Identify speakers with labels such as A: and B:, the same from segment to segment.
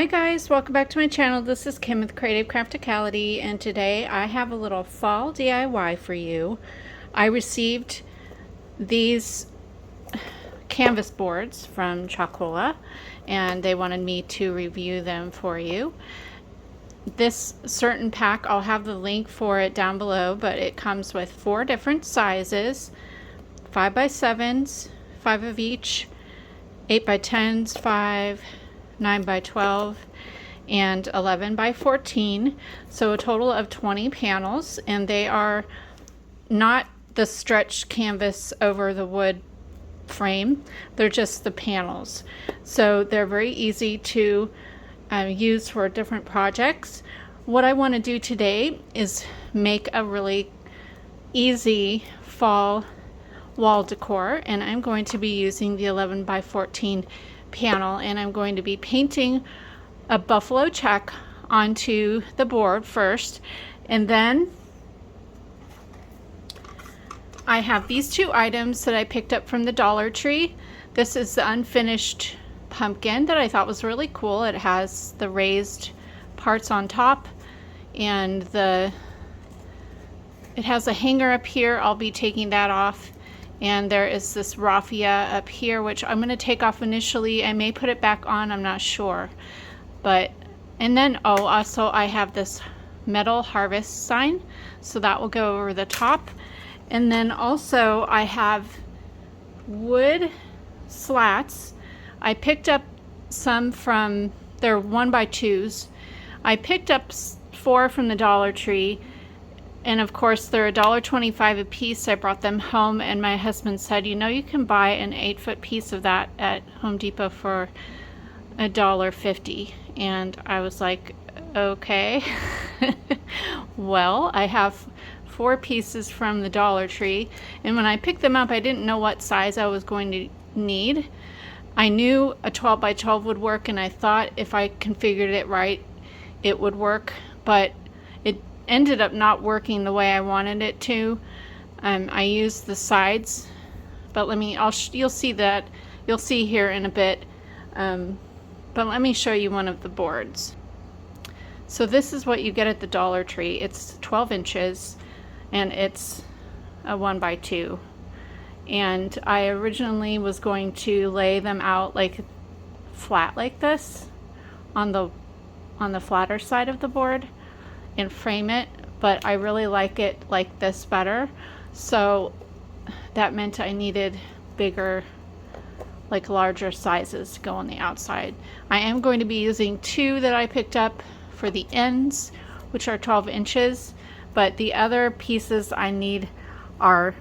A: Hi guys, welcome back to my channel. This is Kim with Creative Crafticality, and today I have a little fall DIY for you. I received these canvas boards from Chalkola and they wanted me to review them for you. This certain pack, I'll have the link for it down below, but it comes with 4 different sizes, 5x7s, 5 of each, 8x10s, 5, 9x12, and 11x14, so a total of 20 panels, and they are not the stretched canvas over the wood frame, they're just the panels, so they're very easy to use for different projects. What I want to do today is make a really easy fall wall decor, and I'm going to be using the 11x14 panel, and I'm going to be painting a buffalo check onto the board first, and then I have these 2 items that I picked up from the Dollar Tree. This is the unfinished pumpkin that I thought was really cool. It has the raised parts on top, and it has a hanger up here. I'll be taking that off, and there is this raffia up here which I'm going to take off initially. I may put it back on, I'm not sure. And then also I have this metal harvest sign, so that will go over the top. And then also I have wood slats. I picked up some from their 1x2s. I picked up 4 from the Dollar Tree, and of course they're $1.25 a piece. I brought them home, and my husband said, you know, you can buy an 8-foot piece of that at Home Depot for $1.50. And I was like, okay. Well, I have 4 pieces from the Dollar Tree, and when I picked them up I didn't know what size I was going to need. I knew a 12x12 would work, and I thought if I configured it right it would work, but it ended up not working the way I wanted it to. I used the sides, but you'll see that, you'll see here in a bit, but let me show you one of the boards. So this is what you get at the Dollar Tree. It's 12 inches and it's a 1x2, and I originally was going to lay them out like flat like this on the flatter side of the board and frame it, but I really like it like this better, so that meant I needed bigger, like larger sizes to go on the outside. I am going to be using 2 that I picked up for the ends, which are 12 inches, but the other pieces I need are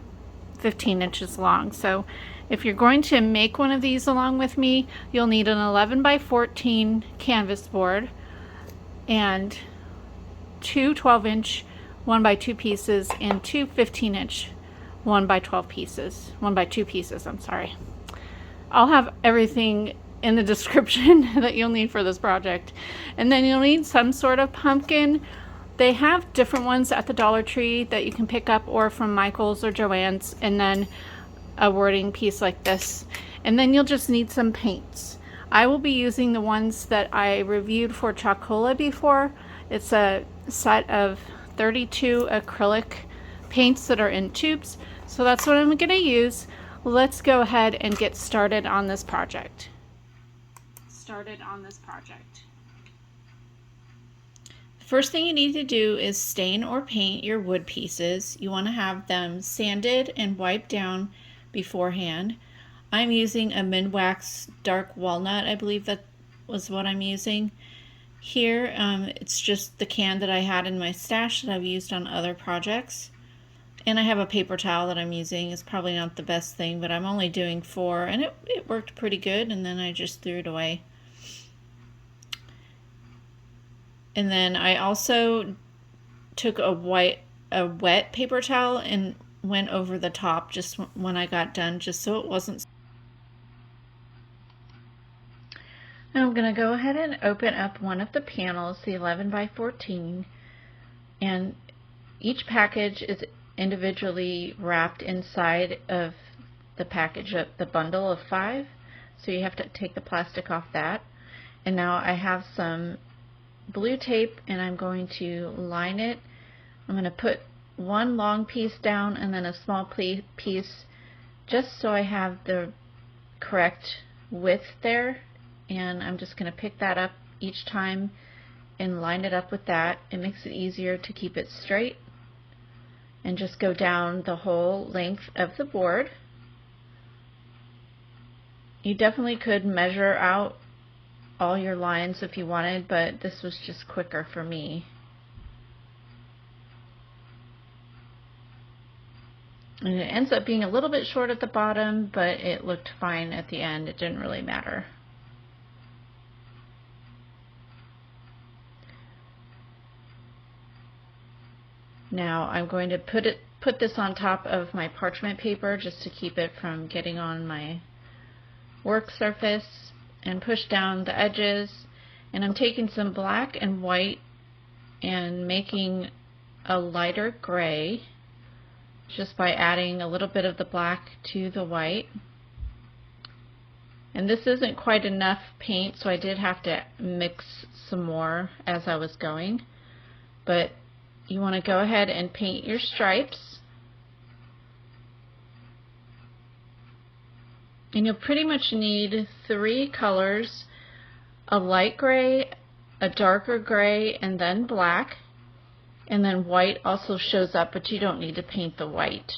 A: 15 inches long. So if you're going to make one of these along with me, you'll need an 11x14 canvas board and 2 12-inch 1x2 pieces and 2 15-inch 1x12 pieces, 1x2 pieces, I'm sorry. I'll have everything in the description that you'll need for this project. And then you'll need some sort of pumpkin. They have different ones at the Dollar Tree that you can pick up, or from Michael's or Joann's, and then a wording piece like this. And then you'll just need some paints. I will be using the ones that I reviewed for Chalkola before. It's a set of 32 acrylic paints that are in tubes, so that's what I'm going to use. Let's go ahead and get started on this project. First thing you need to do is stain or paint your wood pieces. You want to have them sanded and wiped down beforehand. I'm using a Minwax dark walnut, I believe that was what I'm using. Here it's just the can that I had in my stash that I've used on other projects. And I have a paper towel that I'm using. It's probably not the best thing, but I'm only doing 4, and it worked pretty good, and then I just threw it away. And then I also took a wet paper towel and went over the top just when I got done, just so it wasn't. Now I'm going to go ahead and open up one of the panels, the 11x14, and each package is individually wrapped inside of the package, the bundle of 5, so you have to take the plastic off that. And now I have some blue tape and I'm going to line it. I'm going to put one long piece down and then a small piece just so I have the correct width there, and I'm just going to pick that up each time and line it up with that. It makes it easier to keep it straight, and just go down the whole length of the board. You definitely could measure out all your lines if you wanted, but this was just quicker for me. And it ends up being a little bit short at the bottom, but it looked fine at the end. It didn't really matter. Now I'm going to put this on top of my parchment paper just to keep it from getting on my work surface, and push down the edges. And I'm taking some black and white and making a lighter gray just by adding a little bit of the black to the white. And this isn't quite enough paint, so I did have to mix some more as I was going. But you want to go ahead and paint your stripes. And you'll pretty much need 3 colors: a light gray, a darker gray, and then black. And then white also shows up, but you don't need to paint the white.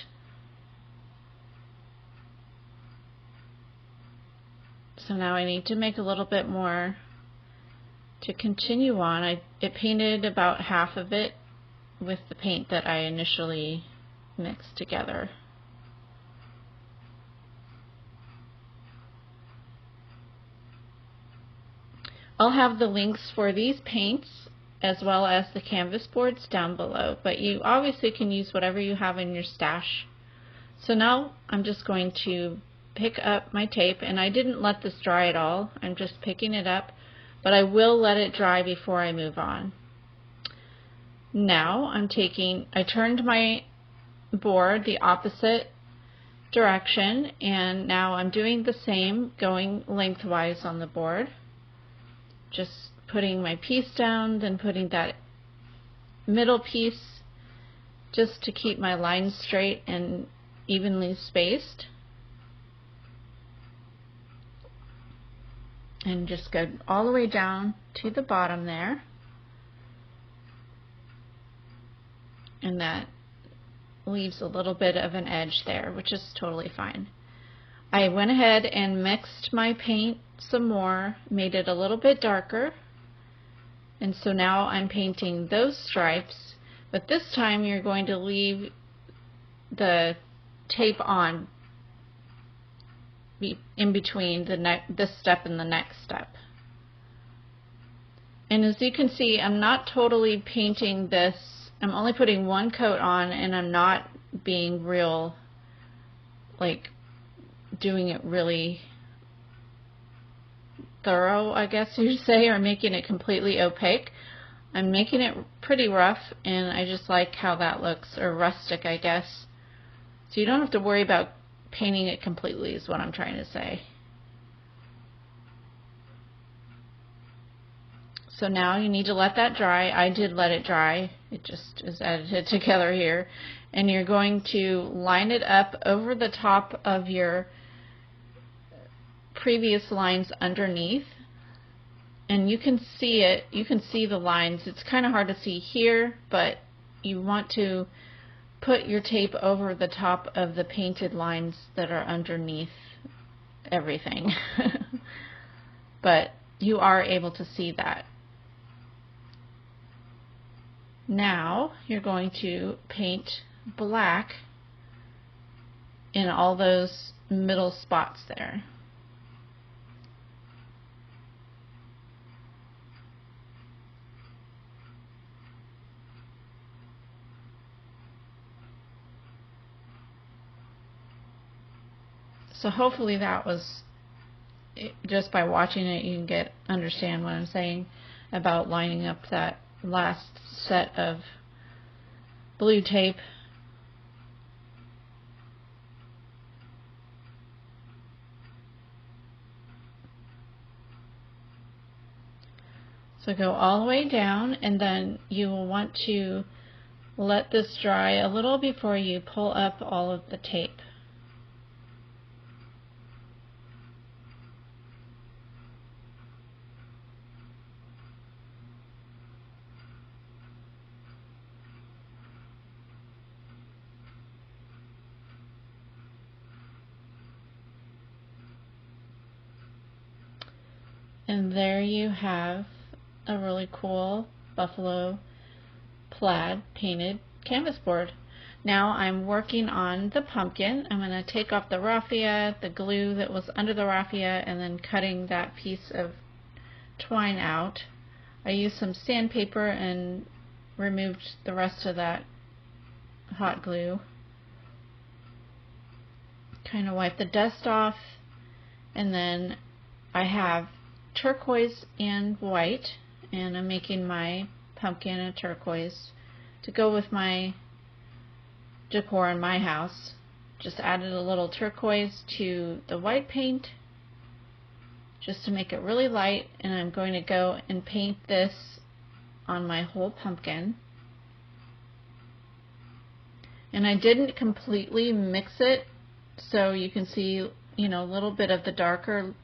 A: So now I need to make a little bit more to continue on. It painted about half of it with the paint that I initially mixed together. I'll have the links for these paints as well as the canvas boards down below, but you obviously can use whatever you have in your stash. So now I'm just going to pick up my tape, and I didn't let this dry at all. I'm just picking it up, but I will let it dry before I move on. Now I turned my board the opposite direction, and now I'm doing the same, going lengthwise on the board. Just putting my piece down, then putting that middle piece just to keep my lines straight and evenly spaced. And just go all the way down to the bottom there. And that leaves a little bit of an edge there, which is totally fine. I went ahead and mixed my paint some more, made it a little bit darker. And so now I'm painting those stripes, but this time you're going to leave the tape on in between this step and the next step. And as you can see, I'm not totally painting this. I'm only putting one coat on, and I'm not being real, like doing it really thorough, I guess you'd say, or making it completely opaque. I'm making it pretty rough, and I just like how that looks, or rustic, I guess. So you don't have to worry about painting it completely, is what I'm trying to say. So now you need to let that dry. I did let it dry. It just is edited together here. And you're going to line it up over the top of your previous lines underneath, and you can see it. You can see the lines. It's kind of hard to see here, but you want to put your tape over the top of the painted lines that are underneath everything. But you are able to see that. Now you're going to paint black in all those middle spots there. So hopefully that was, just by watching it, you can understand what I'm saying about lining up that last set of blue tape. So go all the way down, and then you will want to let this dry a little before you pull up all of the tape. And there you have a really cool buffalo plaid painted canvas board. Now I'm working on the pumpkin. I'm going to take off the raffia, the glue that was under the raffia, and then cutting that piece of twine out. I used some sandpaper and removed the rest of that hot glue. Kind of wipe the dust off, and then I have turquoise and white, and I'm making my pumpkin a turquoise to go with my decor in my house. Just added a little turquoise to the white paint just to make it really light, and I'm going to go and paint this on my whole pumpkin. And I didn't completely mix it, so you can see, you know, a little bit of the darker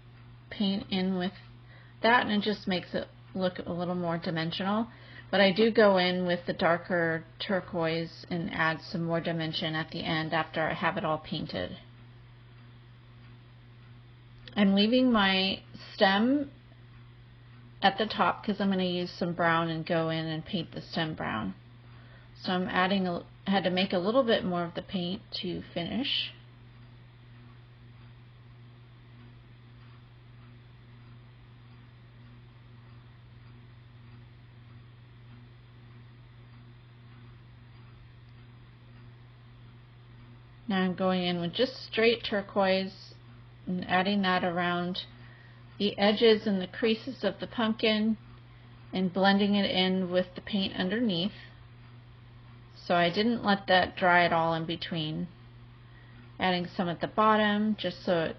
A: paint in with that, and it just makes it look a little more dimensional. But I do go in with the darker turquoise and add some more dimension at the end after I have it all painted. I'm leaving my stem at the top because I'm going to use some brown and go in and paint the stem brown. So I'm adding I had to make a little bit more of the paint to finish. Now I'm going in with just straight turquoise and adding that around the edges and the creases of the pumpkin and blending it in with the paint underneath. So I didn't let that dry at all in between. Adding some at the bottom just so it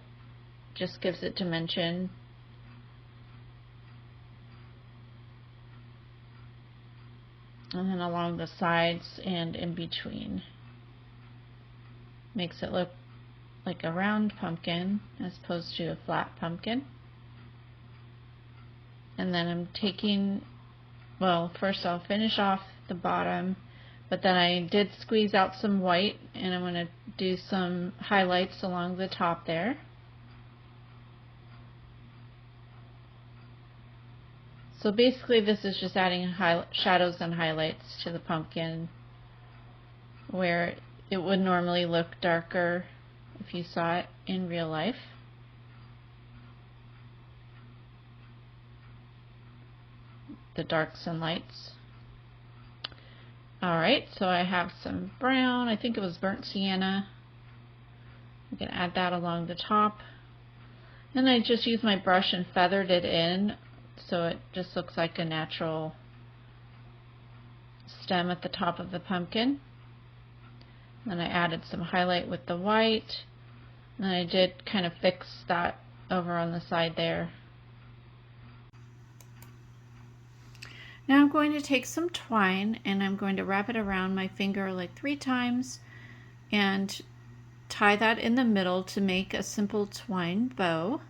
A: just gives it dimension. And then along the sides and in between. Makes it look like a round pumpkin as opposed to a flat pumpkin. And then I'm taking, well, first I'll finish off the bottom, but then I did squeeze out some white, and I'm going to do some highlights along the top there. So basically this is just adding shadows and highlights to the pumpkin where it would normally look darker if you saw it in real life. The darks and lights. Alright, so I have some brown, I think it was burnt sienna. I'm going to add that along the top. And I just used my brush and feathered it in so it just looks like a natural stem at the top of the pumpkin. Then I added some highlight with the white, and I did kind of fix that over on the side there. Now I'm going to take some twine and I'm going to wrap it around my finger like 3 times and tie that in the middle to make a simple twine bow.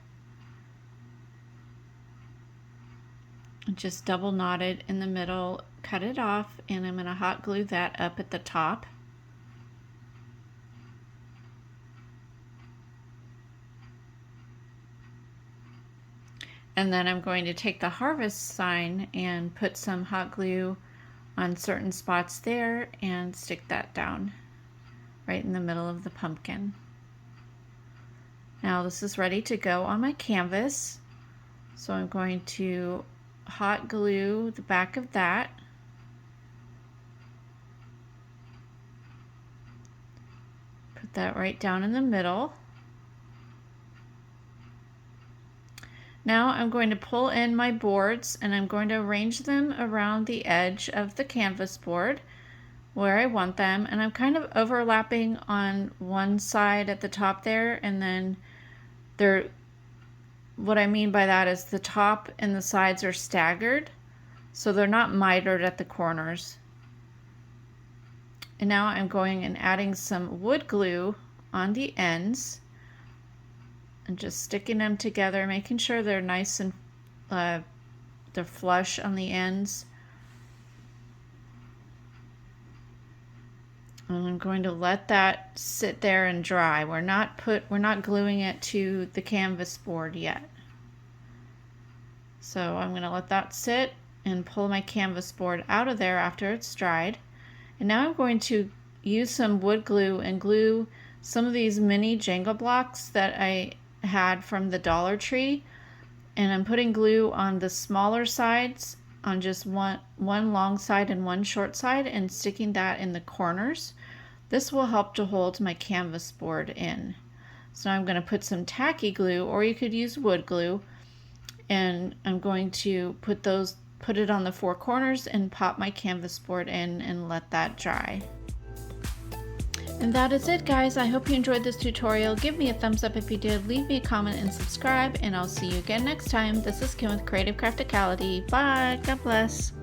A: Just double knot it in the middle, cut it off, and I'm going to hot glue that up at the top. And then I'm going to take the harvest sign and put some hot glue on certain spots there and stick that down right in the middle of the pumpkin. Now this is ready to go on my canvas. So I'm going to hot glue the back of that. Put that right down in the middle. Now I'm going to pull in my boards and I'm going to arrange them around the edge of the canvas board where I want them, and I'm kind of overlapping on one side at the top there, and then what I mean by that is the top and the sides are staggered, so they're not mitered at the corners. And now I'm going and adding some wood glue on the ends and just sticking them together, making sure they're nice and they're flush on the ends. And I'm going to let that sit there and dry. We're not gluing it to the canvas board yet. So I'm going to let that sit and pull my canvas board out of there after it's dried. And now I'm going to use some wood glue and glue some of these mini Jenga blocks that I had from the Dollar Tree. And I'm putting glue on the smaller sides, on just one long side and one short side, and sticking that in the corners. This will help to hold my canvas board in. So I'm going to put some tacky glue, or you could use wood glue, and I'm going to put it on the four corners and pop my canvas board in and let that dry. And that is it, guys. I hope you enjoyed this tutorial. Give me a thumbs up if you did, leave me a comment and subscribe, and I'll see you again next time. This is Kim with Creative Crafticality. Bye. God bless.